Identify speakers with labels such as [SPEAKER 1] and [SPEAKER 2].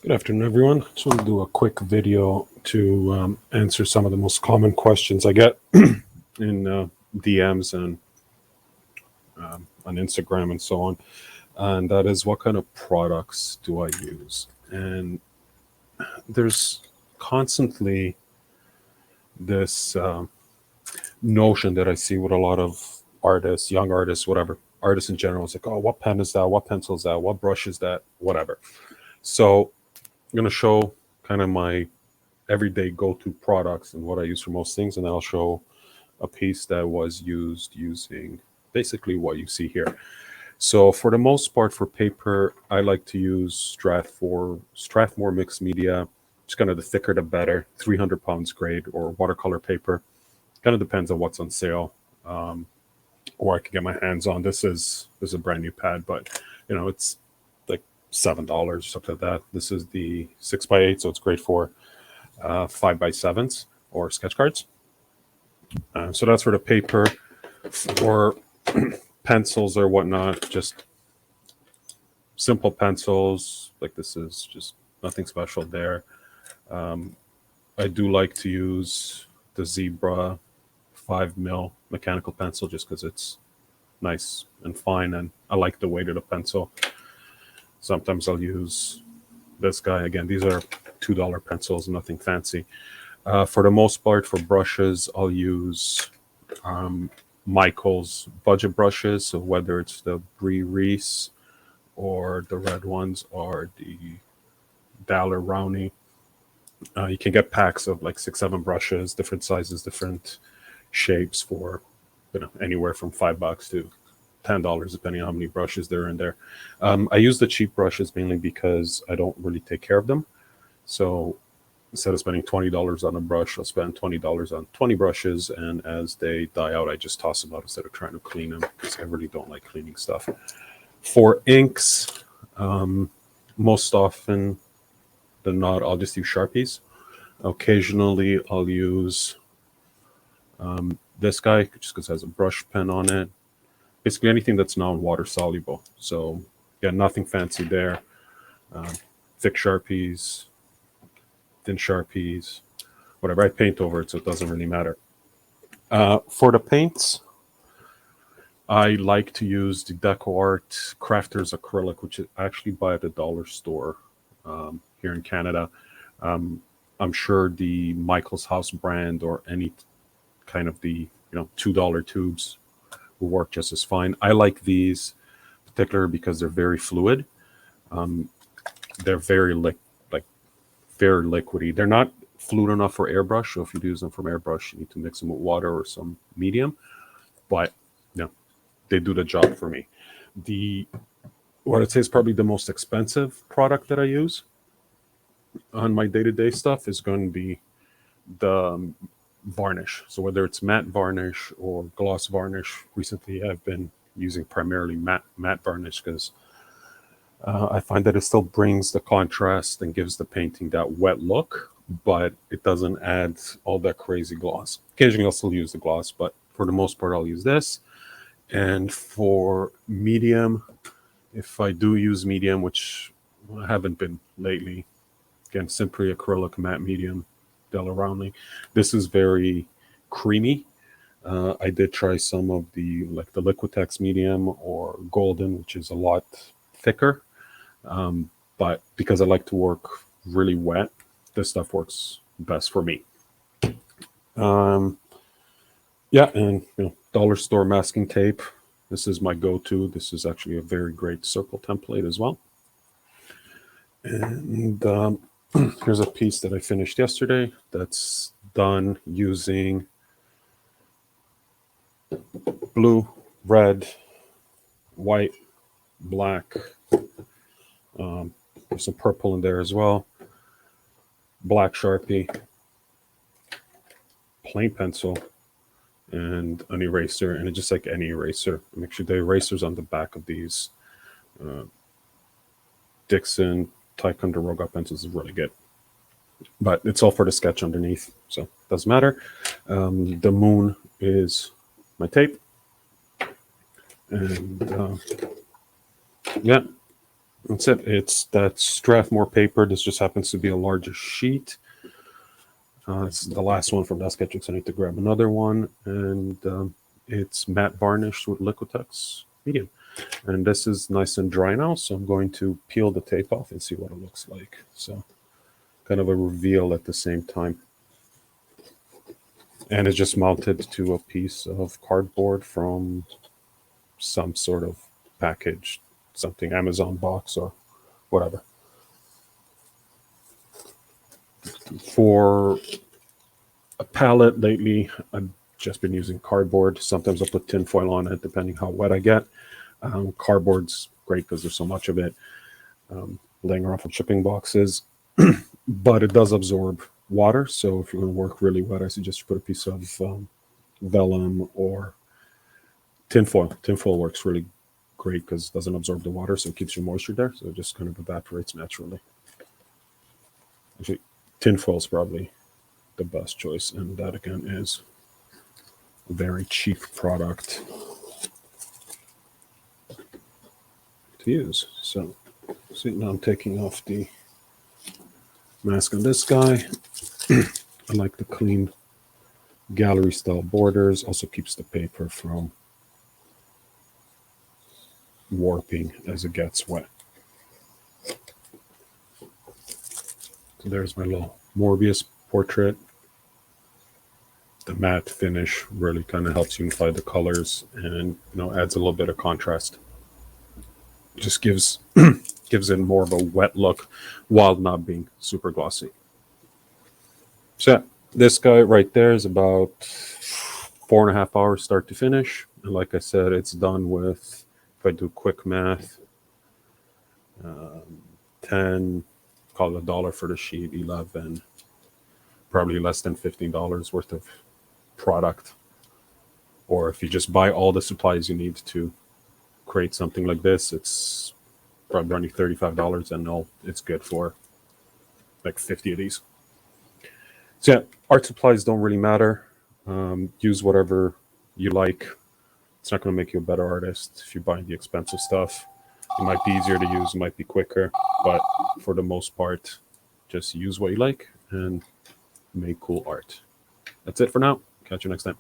[SPEAKER 1] Good afternoon, everyone. Just want to do a quick video to answer some of the most common questions I get in DMs and on Instagram and so on. And that is, what kind of products do I use? And there's constantly this notion that I see with a lot of artists, young artists, whatever, artists in general. It's like, oh, what pen is that? What pencil is that? What brush is that? Whatever. So I'm going to show kind of my everyday go-to products and what I use for most things, and then I'll show a piece that was used using basically what you see here. So for the most part, for paper, I like to use Strathmore mixed media. Just kind of the thicker the better, 300 pounds grade or watercolor paper. Kind of depends on what's on sale, or I can get my hands on. This is a brand new pad, but it's like $7 or something like that. This is the 6x8, so it's great for 5x7s or sketch cards. So that's for the paper. For pencils or whatnot, just simple pencils. Like this is just nothing special there. I do like to use the Zebra 5mm mechanical pencil just because it's nice and fine, and I like the weight of the pencil. Sometimes I'll use this guy. Again, these are $2 pencils, nothing fancy. For the most part, for brushes, I'll use Michael's budget brushes. So whether it's the Brie Reese or the red ones or the Daler Rowney, you can get packs of like 6-7 brushes, different sizes, different shapes for anywhere from $5 to $10, depending on how many brushes there are in there. I use the cheap brushes mainly because I don't really take care of them. So instead of spending $20 on a brush, I'll spend $20 on 20 brushes, and as they die out, I just toss them out instead of trying to clean them, because I really don't like cleaning stuff. For inks, most often than not, I'll just use Sharpies. Occasionally, I'll use this guy, just because it has a brush pen on it. Basically anything that's non-water soluble. So yeah, nothing fancy there. Thick Sharpies, thin Sharpies, whatever. I paint over it, so it doesn't really matter. For the paints, I like to use the Decoart Crafters Acrylic, which I actually buy at the dollar store here in Canada. I'm sure the Michael's House brand or any kind of the $2 tubes will work just as fine. I like these particular because they're very fluid. They're very very liquidy. They're not fluid enough for airbrush, so if you use them from airbrush, you need to mix them with water or some medium. But they do the job for me. What I'd say is probably the most expensive product that I use on my day-to-day stuff is going to be the varnish. So whether it's matte varnish or gloss varnish, recently I've been using primarily matte varnish because I find that it still brings the contrast and gives the painting that wet look, but it doesn't add all that crazy gloss. Occasionally I'll still use the gloss, but for the most part I'll use this. And for medium, if I do use medium, which I haven't been lately, again, simply acrylic matte medium, Daler Rowney. This is very creamy. I did try some of the Liquitex medium or golden, which is a lot thicker. But because I like to work really wet, this stuff works best for me. Yeah, and dollar store masking tape. This is my go-to. This is actually a very great circle template as well. And here's a piece that I finished yesterday that's done using blue, red, white, black. There's some purple in there as well. Black Sharpie, plain pencil, and an eraser. And it's just like any eraser. Make sure the eraser's on the back of these. Dixon Ticonderoga pencils is really good, but it's all for the sketch underneath, so it doesn't matter. The moon is my tape, and yeah, That's it. It's that Strathmore paper. This just happens to be a larger sheet. It's the last one from that sketching, so I need to grab another one. And it's matte varnish with Liquitex medium. And this is nice and dry now, so I'm going to peel the tape off and see what it looks like. So kind of a reveal at the same time. And it's just mounted to a piece of cardboard from some sort of package, something Amazon box or whatever. For a palette lately, I've just been using cardboard. Sometimes I'll put tin foil on it, depending how wet I get. Cardboard's great because there's so much of it laying around from shipping boxes, but it does absorb water. So if you're going to work really wet, I suggest you put a piece of vellum or tinfoil. Tinfoil works really great because it doesn't absorb the water, so it keeps your moisture there. So it just kind of evaporates naturally. Actually, tinfoil is probably the best choice, and that again is a very cheap product to use. So see, now I'm taking off the mask on this guy. I like the clean gallery style borders. Also keeps the paper from warping as it gets wet. So there's my little Morbius portrait. The matte finish really kind of helps unify the colors and adds a little bit of contrast. Just gives it more of a wet look while not being super glossy. So yeah, this guy right there is about 4.5 hours start to finish. And like I said, it's done with, if I do quick math, 10, call it $1 for the sheet, 11, probably less than $15 worth of product. Or if you just buy all the supplies you need to create something like this, it's probably only $35, and it's good for like 50 of these. So yeah, art supplies don't really matter. Use whatever you like. It's not going to make you a better artist if you're buying the expensive stuff. It might be easier to use, it might be quicker, but for the most part, just use what you like and make cool art. That's it for now. Catch you next time.